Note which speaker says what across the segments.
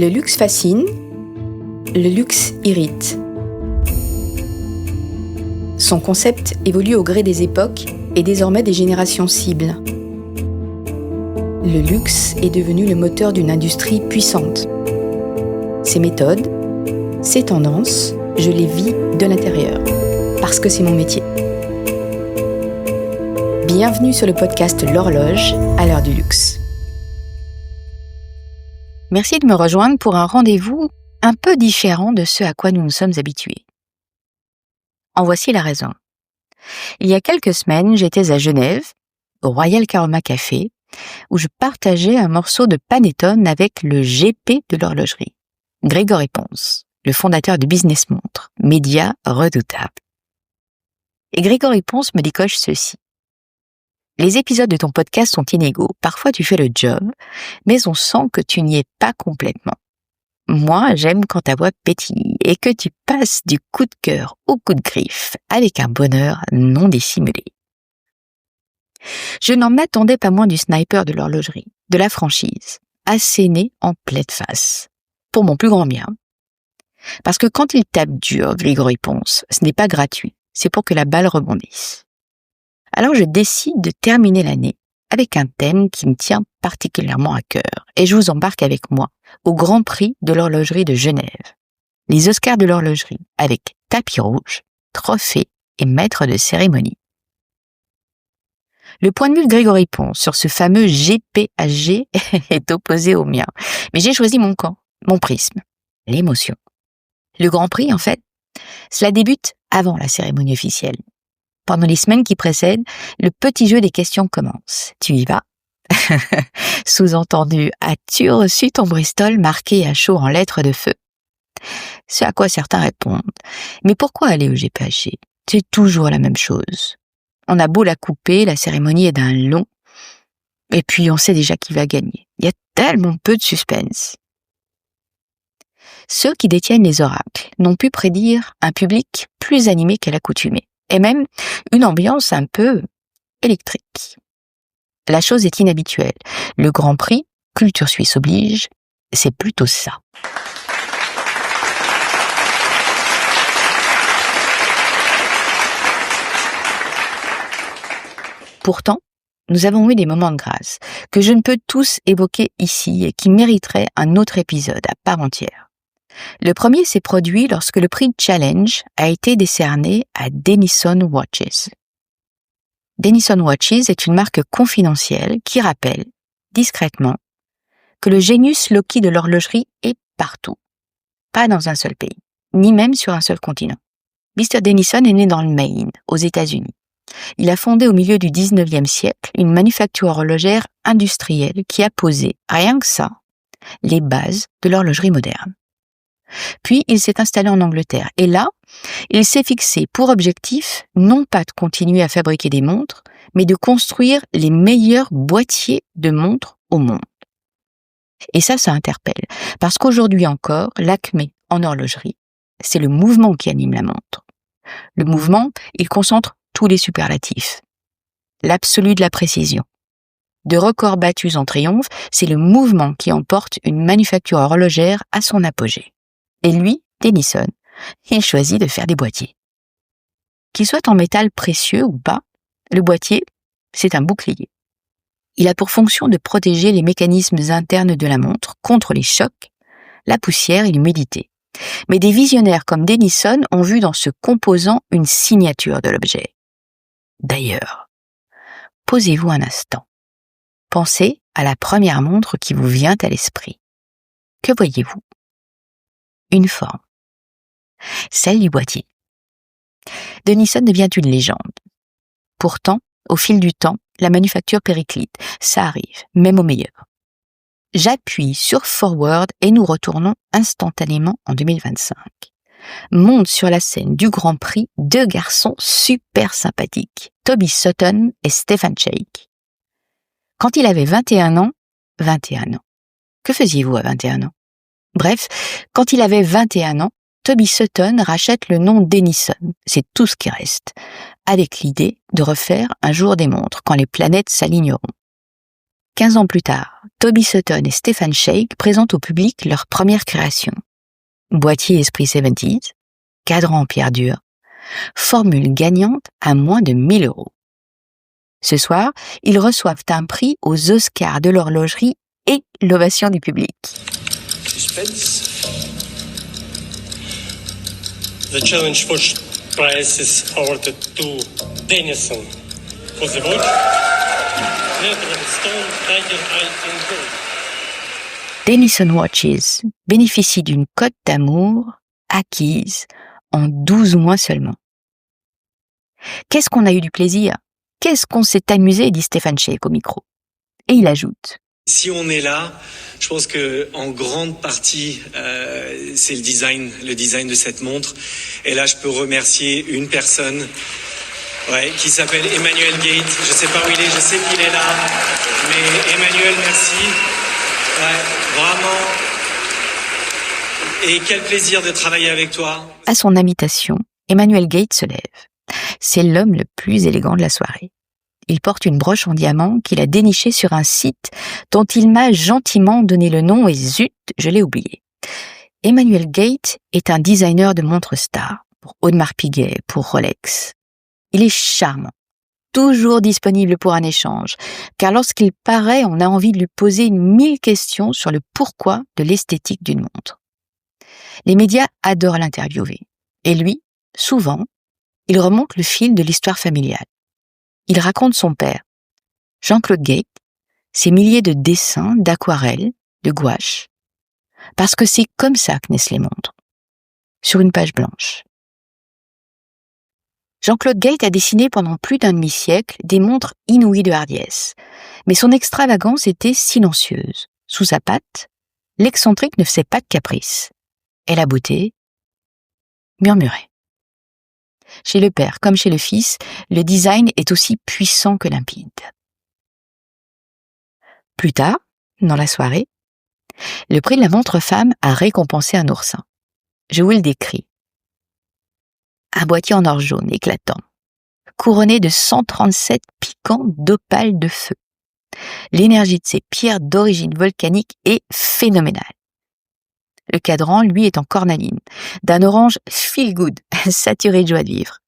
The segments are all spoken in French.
Speaker 1: Le luxe fascine, le luxe irrite. Son concept évolue au gré des époques et désormais des générations cibles. Le luxe est devenu le moteur d'une industrie puissante. Ses méthodes, ses tendances, je les vis de l'intérieur, parce que c'est mon métier. Bienvenue sur le podcast L'Horloge à l'heure du luxe. Merci de me rejoindre pour un rendez-vous un peu différent de ce à quoi nous nous sommes habitués. En voici la raison. Il y a quelques semaines, j'étais à Genève, au Royal Caroma Café, où je partageais un morceau de panettone avec le GP de l'horlogerie, Grégory Ponce, le fondateur de Business Montre, média redoutable. Et Grégory Ponce me décoche ceci. Les épisodes de ton podcast sont inégaux. Parfois, tu fais le job, mais on sent que tu n'y es pas complètement. Moi, j'aime quand ta voix pétille et que tu passes du coup de cœur au coup de griffe avec un bonheur non dissimulé. Je n'en attendais pas moins du sniper de l'horlogerie, de la franchise, asséné en pleine face. Pour mon plus grand bien. Parce que quand il tape dur, Grégory Ponce, ce n'est pas gratuit, c'est pour que la balle rebondisse. Alors je décide de terminer l'année avec un thème qui me tient particulièrement à cœur et je vous embarque avec moi au Grand Prix de l'horlogerie de Genève, les Oscars de l'horlogerie avec tapis rouge, trophée et maître de cérémonie. Le point de vue de Grégory Ponce sur ce fameux GPHG est opposé au mien, mais j'ai choisi mon camp, mon prisme, l'émotion. Le Grand Prix, en fait, cela débute avant la cérémonie officielle. Pendant les semaines qui précèdent, le petit jeu des questions commence. Tu y vas? Sous-entendu, as-tu reçu ton Bristol marqué à chaud en lettres de feu? Ce à quoi certains répondent. Mais pourquoi aller au GPHG? C'est toujours la même chose. On a beau la couper, la cérémonie est d'un long. Et puis on sait déjà qui va gagner. Il y a tellement peu de suspense. Ceux qui détiennent les oracles n'ont pu prédire un public plus animé qu'à l'accoutumée. Et même une ambiance un peu électrique. La chose est inhabituelle. Le Grand Prix, culture suisse oblige, c'est plutôt ça. Pourtant, nous avons eu des moments de grâce que je ne peux tous évoquer ici et qui mériteraient un autre épisode à part entière. Le premier s'est produit lorsque le prix Challenge a été décerné à Denison Watches. Denison Watches est une marque confidentielle qui rappelle, discrètement, que le genius loci de l'horlogerie est partout, pas dans un seul pays, ni même sur un seul continent. Mr. Denison est né dans le Maine, aux États-Unis. Il a fondé au milieu du 19e siècle une manufacture horlogère industrielle qui a posé, rien que ça, les bases de l'horlogerie moderne. Puis, il s'est installé en Angleterre. Et là, il s'est fixé pour objectif, non pas de continuer à fabriquer des montres, mais de construire les meilleurs boîtiers de montres au monde. Et ça interpelle. Parce qu'aujourd'hui encore, l'acmé en horlogerie, c'est le mouvement qui anime la montre. Le mouvement, il concentre tous les superlatifs. L'absolu de la précision. De records battus en triomphe, c'est le mouvement qui emporte une manufacture horlogère à son apogée. Et lui, Denison, il choisit de faire des boîtiers. Qu'il soit en métal précieux ou pas, le boîtier, c'est un bouclier. Il a pour fonction de protéger les mécanismes internes de la montre contre les chocs, la poussière et l'humidité. Mais des visionnaires comme Denison ont vu dans ce composant une signature de l'objet. D'ailleurs, posez-vous un instant. Pensez à la première montre qui vous vient à l'esprit. Que voyez-vous? Une forme. Celle du boîtier. Denison devient une légende. Pourtant, au fil du temps, la manufacture périclite. Ça arrive, même au meilleur. J'appuie sur Forward et nous retournons instantanément en 2025. Montent sur la scène du Grand Prix deux garçons super sympathiques, Toby Sutton et Stefan Sheik. Quand il avait 21 ans, que faisiez-vous à 21 ans? Bref, quand il avait 21 ans, Toby Sutton rachète le nom Denison, c'est tout ce qui reste, avec l'idée de refaire un jour des montres quand les planètes s'aligneront. 15 ans plus tard, Toby Sutton et Stefan Sheikh présentent au public leur première création. Boîtier esprit 70s, cadran en pierre dure, formule gagnante à moins de 1 000 €. Ce soir, ils reçoivent un prix aux Oscars de l'horlogerie et l'ovation du public.
Speaker 2: Suspense. The challenge first prize is awarded to Denison for the watch. Netherlands Stone Tiger Eye in Gold.
Speaker 1: Denison Watches bénéficie d'une cote d'amour acquise en 12 mois seulement. Qu'est-ce qu'on a eu du plaisir? Qu'est-ce qu'on s'est amusé, dit Stefan Sheikh au micro. Et il ajoute.
Speaker 3: Si on est là, je pense que en grande partie, c'est le design de cette montre. Et là, je peux remercier une personne, qui s'appelle Emmanuel Gate. Je sais pas où il est, je sais qu'il est là, mais Emmanuel, merci. Vraiment. Et quel plaisir de travailler avec toi.
Speaker 1: À son invitation, Emmanuel Gate se lève. C'est l'homme le plus élégant de la soirée. Il porte une broche en diamant qu'il a dénichée sur un site dont il m'a gentiment donné le nom et zut, je l'ai oublié. Emmanuel Gate est un designer de montres stars pour Audemars Piguet, pour Rolex. Il est charmant, toujours disponible pour un échange, car lorsqu'il paraît, on a envie de lui poser 1000 questions sur le pourquoi de l'esthétique d'une montre. Les médias adorent l'interviewer. Et lui, souvent, il remonte le fil de l'histoire familiale. Il raconte son père, Jean-Claude Gate, ses milliers de dessins, d'aquarelles, de gouache, parce que c'est comme ça que naissent les montres, sur une page blanche. Jean-Claude Gate a dessiné pendant plus d'un demi-siècle des montres inouïes de hardiesse, mais son extravagance était silencieuse. Sous sa patte, l'excentrique ne faisait pas de caprice, et la beauté murmurait. Chez le père comme chez le fils, le design est aussi puissant que limpide. Plus tard, dans la soirée, le prix de la montre femme a récompensé un oursin. Je vous le décris. Un boîtier en or jaune éclatant, couronné de 137 piquants d'opale de feu. L'énergie de ces pierres d'origine volcanique est phénoménale. Le cadran, lui, est en cornaline, d'un orange feel good, saturé de joie de vivre.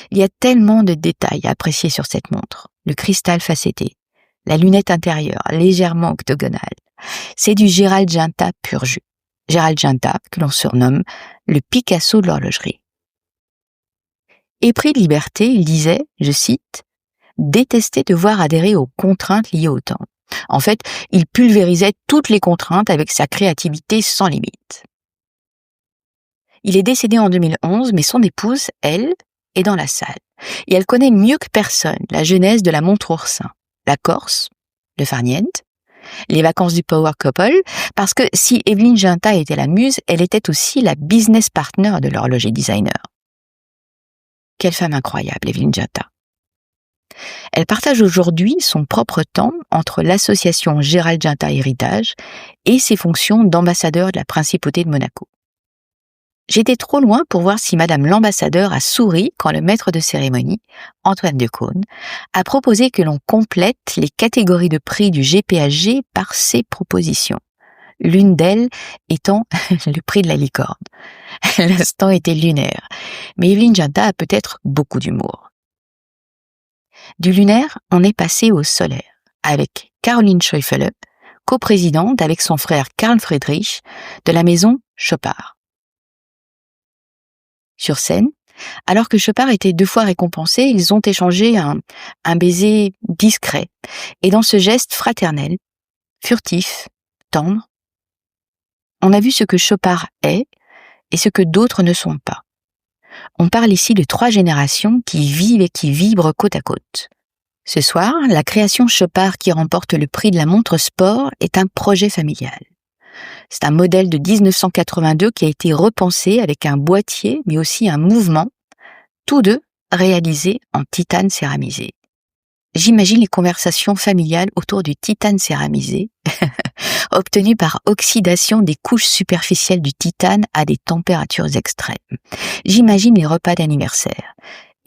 Speaker 1: Il y a tellement de détails à apprécier sur cette montre. Le cristal facetté, la lunette intérieure, légèrement octogonale. C'est du Gérald Ginta pur jus. Gérald Ginta, que l'on surnomme le Picasso de l'horlogerie. Épris de liberté, il disait, je cite, « détester devoir adhérer aux contraintes liées au temps ». En fait, il pulvérisait toutes les contraintes avec sa créativité sans limite. Il est décédé en 2011, mais son épouse, elle, est dans la salle. Et elle connaît mieux que personne la genèse de la montre oursin, la Corse, le farniente, les vacances du Power Couple, parce que si Evelyne Ginta était la muse, elle était aussi la business partner de l'horloger designer. Quelle femme incroyable, Evelyne Ginta. Elle partage aujourd'hui son propre temps entre l'association Gérald Ginta Héritage et ses fonctions d'ambassadeur de la principauté de Monaco. J'étais trop loin pour voir si madame l'ambassadeur a souri quand le maître de cérémonie, Antoine Decaune, a proposé que l'on complète les catégories de prix du GPHG par ses propositions. L'une d'elles étant le prix de la licorne. L'instant était lunaire, mais Evelyne Ginta a peut-être beaucoup d'humour. Du lunaire, on est passé au solaire, avec Caroline Scheufele, coprésidente avec son frère Karl Friedrich de la maison Chopard. Sur scène, alors que Chopard était 2 fois récompensé, ils ont échangé un baiser discret, et dans ce geste fraternel, furtif, tendre, on a vu ce que Chopard est et ce que d'autres ne sont pas. On parle ici de 3 générations qui vivent et qui vibrent côte à côte. Ce soir, la création Chopard qui remporte le prix de la montre sport est un projet familial. C'est un modèle de 1982 qui a été repensé avec un boîtier mais aussi un mouvement, tous deux réalisés en titane céramisé. J'imagine les conversations familiales autour du titane céramisé, obtenu par oxydation des couches superficielles du titane à des températures extrêmes. J'imagine les repas d'anniversaire.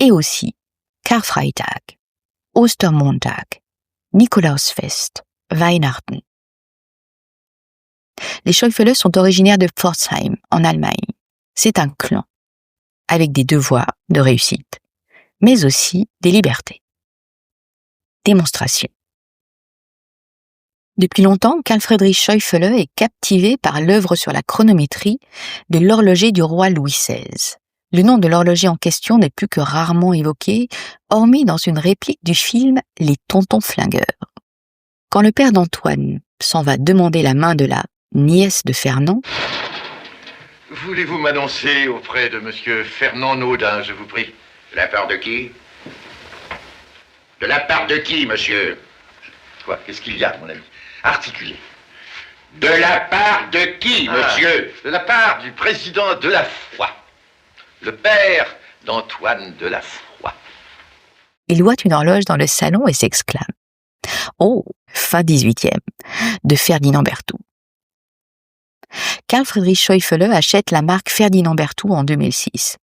Speaker 1: Et aussi Karfreitag, Ostermontag, Nikolausfest, Weihnachten. Les Scheufele sont originaires de Pforzheim, en Allemagne. C'est un clan, avec des devoirs de réussite, mais aussi des libertés. Démonstration. Depuis longtemps, Carl Friedrich Scheufele est captivé par l'œuvre sur la chronométrie de l'horloger du roi Louis XVI. Le nom de l'horloger en question n'est plus que rarement évoqué, hormis dans une réplique du film Les Tontons Flingueurs. Quand le père d'Antoine s'en va demander la main de la nièce de Fernand,
Speaker 4: « Voulez-vous m'annoncer auprès de monsieur Fernand Naudin, je vous prie ?» « De la part de qui ? De la part de qui, monsieur ? Quoi ? Qu'est-ce qu'il y a, mon ami ? Articulez. De la part de qui, monsieur ? De la part du président de la foi. Le père d'Antoine de la Foi. »
Speaker 1: Il voit une horloge dans le salon et s'exclame « Oh, fin 18e, de Ferdinand Berthoud. » Carl Friedrich Scheufele achète la marque Ferdinand Berthoud en 2006.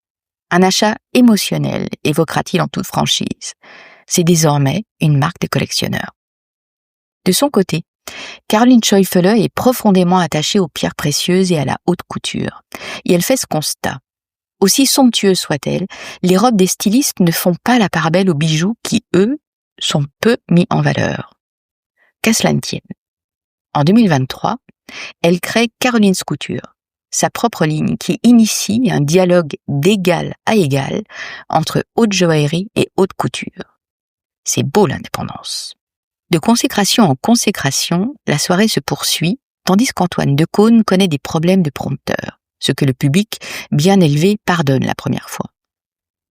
Speaker 1: Un achat émotionnel, évoquera-t-il en toute franchise. C'est désormais une marque de collectionneur. De son côté, Caroline Scheufele est profondément attachée aux pierres précieuses et à la haute couture. Et elle fait ce constat. Aussi somptueuses soient-elles, les robes des stylistes ne font pas la part belle aux bijoux qui, eux, sont peu mis en valeur. Qu'à cela ne tienne. En 2023, elle crée Caroline's Couture, sa propre ligne qui initie un dialogue d'égal à égal entre haute joaillerie et haute couture. C'est beau l'indépendance. De consécration en consécration, la soirée se poursuit, tandis qu'Antoine Decaune connaît des problèmes de prompteur, ce que le public, bien élevé, pardonne la première fois.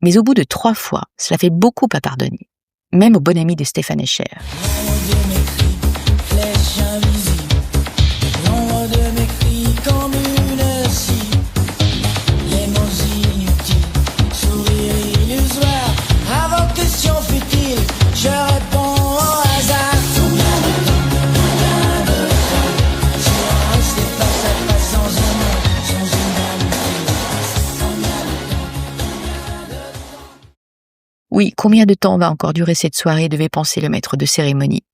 Speaker 1: Mais au bout de 3 fois, cela fait beaucoup à pardonner, même au bon ami de Stéphane Escher. Oui, combien de temps va encore durer cette soirée, devait penser le maître de cérémonie.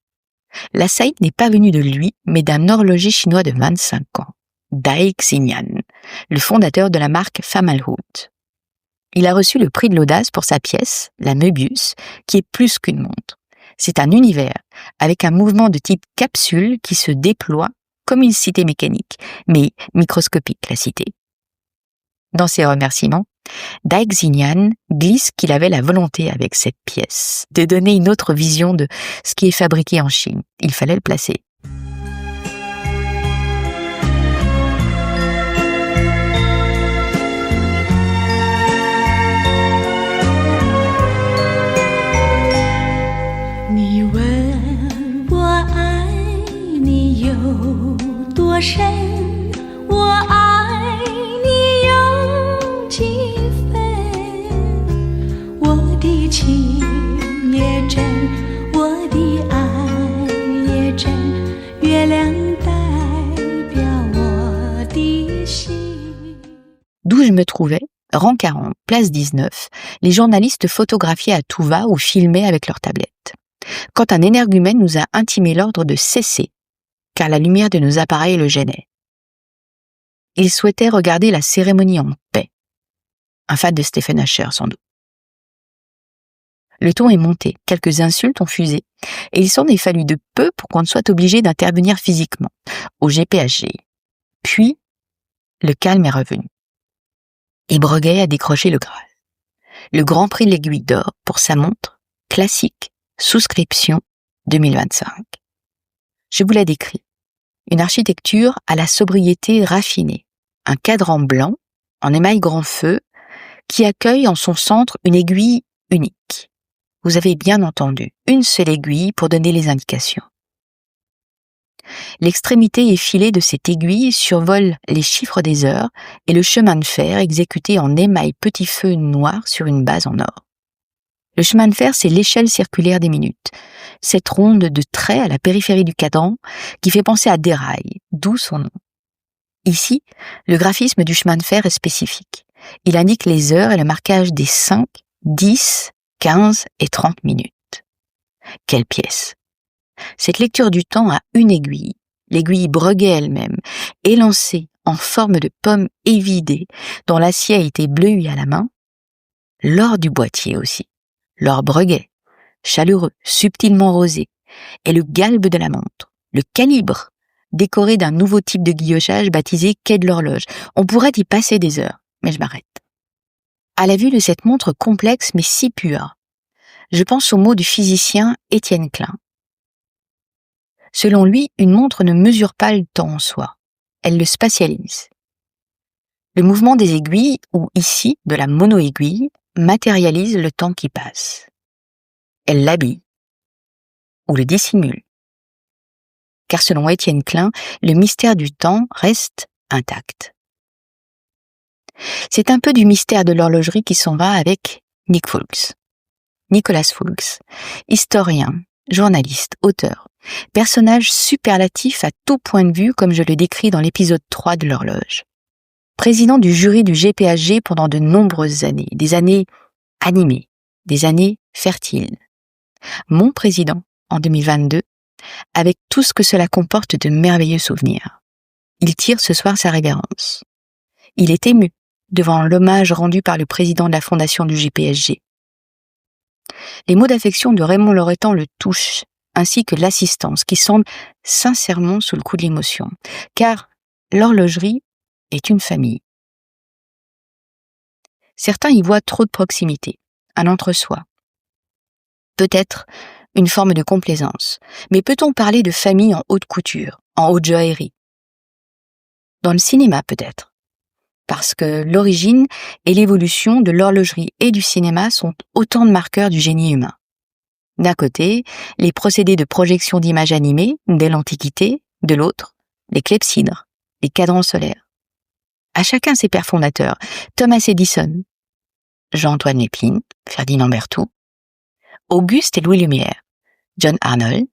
Speaker 1: La saïd n'est pas venue de lui, mais d'un horloger chinois de 25 ans, Dai Xinyan, le fondateur de la marque Famalhut. Il a reçu le prix de l'audace pour sa pièce, la Möbius, qui est plus qu'une montre. C'est un univers, avec un mouvement de type capsule qui se déploie comme une cité mécanique, mais microscopique la cité. Dans ses remerciements, Dai Xinyan glisse qu'il avait la volonté avec cette pièce de donner une autre vision de ce qui est fabriqué en Chine. Il fallait le placer. D'où je me trouvais, rang 40, place 19, les journalistes photographiaient à tout va ou filmaient avec leurs tablettes. Quand un énergumène nous a intimé l'ordre de cesser, car la lumière de nos appareils le gênait. Il souhaitait regarder la cérémonie en paix. Un fan de Stephen Asher, sans doute. Le ton est monté, quelques insultes ont fusé, et il s'en est fallu de peu pour qu'on ne soit obligé d'intervenir physiquement, au GPHG. Puis, le calme est revenu. Et Breguet a décroché le Graal. Le Grand Prix de l'Aiguille d'Or pour sa montre classique, souscription 2025. Je vous la décris. Une architecture à la sobriété raffinée. Un cadran blanc, en émail grand feu, qui accueille en son centre une aiguille unique. Vous avez bien entendu, une seule aiguille pour donner les indications. L'extrémité effilée de cette aiguille survole les chiffres des heures et le chemin de fer exécuté en émail petit feu noir sur une base en or. Le chemin de fer, c'est l'échelle circulaire des minutes, cette ronde de traits à la périphérie du cadran qui fait penser à des rails, d'où son nom. Ici, le graphisme du chemin de fer est spécifique. Il indique les heures et le marquage des 5, 10, 15 et 30 minutes. Quelle pièce! Cette lecture du temps a une aiguille, l'aiguille Breguet elle-même, élancée en forme de pomme évidée, dont l'acier a été bleui à la main, l'or du boîtier aussi, l'or Breguet, chaleureux, subtilement rosé, et le galbe de la montre, le calibre, décoré d'un nouveau type de guillochage baptisé quai de l'horloge. On pourrait y passer des heures, mais je m'arrête. À la vue de cette montre complexe mais si pure, je pense aux mots du physicien Étienne Klein. Selon lui, une montre ne mesure pas le temps en soi, elle le spatialise. Le mouvement des aiguilles, ou ici de la mono-aiguille, matérialise le temps qui passe. Elle l'habille, ou le dissimule. Car selon Étienne Klein, le mystère du temps reste intact. C'est un peu du mystère de l'horlogerie qui s'en va avec Nicolas Foulkes, historien, journaliste, auteur, personnage superlatif à tout point de vue comme je le décris dans l'épisode 3 de l'horloge. Président du jury du GPHG pendant de nombreuses années, des années animées, des années fertiles. Mon président, en 2022, avec tout ce que cela comporte de merveilleux souvenirs. Il tire ce soir sa révérence. Il est ému devant l'hommage rendu par le président de la fondation du GPHG. Les mots d'affection de Raymond Loretan le touchent, ainsi que l'assistance qui semble sincèrement sous le coup de l'émotion, car l'horlogerie est une famille. Certains y voient trop de proximité, un entre-soi. Peut-être une forme de complaisance, mais peut-on parler de famille en haute couture, en haute joaillerie? Dans le cinéma peut-être, parce que l'origine et l'évolution de l'horlogerie et du cinéma sont autant de marqueurs du génie humain. D'un côté, les procédés de projection d'images animées, dès l'Antiquité, de l'autre, les clepsydres, les cadrans solaires. À chacun ses pères fondateurs, Thomas Edison, Jean-Antoine Lépine, Ferdinand Berthoud, Auguste et Louis Lumière, John Arnold,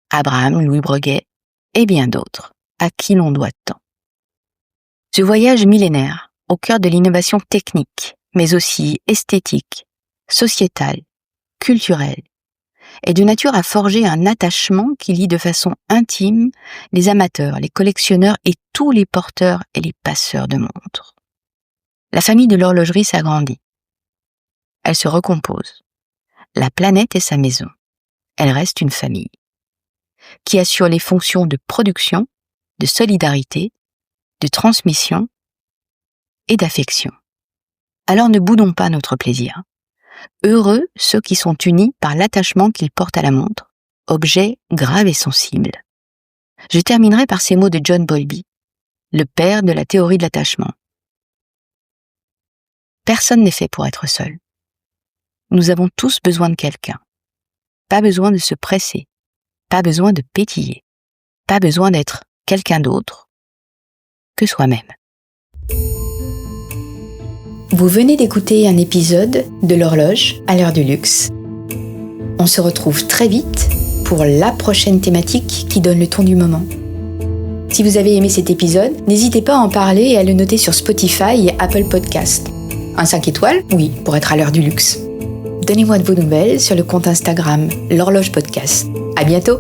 Speaker 1: Abraham Louis Breguet et bien d'autres, à qui l'on doit tant. Ce voyage millénaire, au cœur de l'innovation technique, mais aussi esthétique, sociétale, culturelle, est de nature à forger un attachement qui lie de façon intime les amateurs, les collectionneurs et tous les porteurs et les passeurs de montres. La famille de l'horlogerie s'agrandit. Elle se recompose. La planète est sa maison. Elle reste une famille qui assure les fonctions de production, de solidarité, de transmission et d'affection. Alors ne boudons pas notre plaisir. Heureux ceux qui sont unis par l'attachement qu'ils portent à la montre, objet grave et sensible. Je terminerai par ces mots de John Bowlby, le père de la théorie de l'attachement. Personne n'est fait pour être seul. Nous avons tous besoin de quelqu'un. Pas besoin de se presser, pas besoin de pétiller, pas besoin d'être quelqu'un d'autre que soi-même. Vous venez d'écouter un épisode de l'horloge à l'heure du luxe. On se retrouve très vite pour la prochaine thématique qui donne le ton du moment. Si vous avez aimé cet épisode, n'hésitez pas à en parler et à le noter sur Spotify et Apple Podcast. Un 5 étoiles, oui, pour être à l'heure du luxe. Donnez-moi de vos nouvelles sur le compte Instagram l'horloge podcast. À bientôt!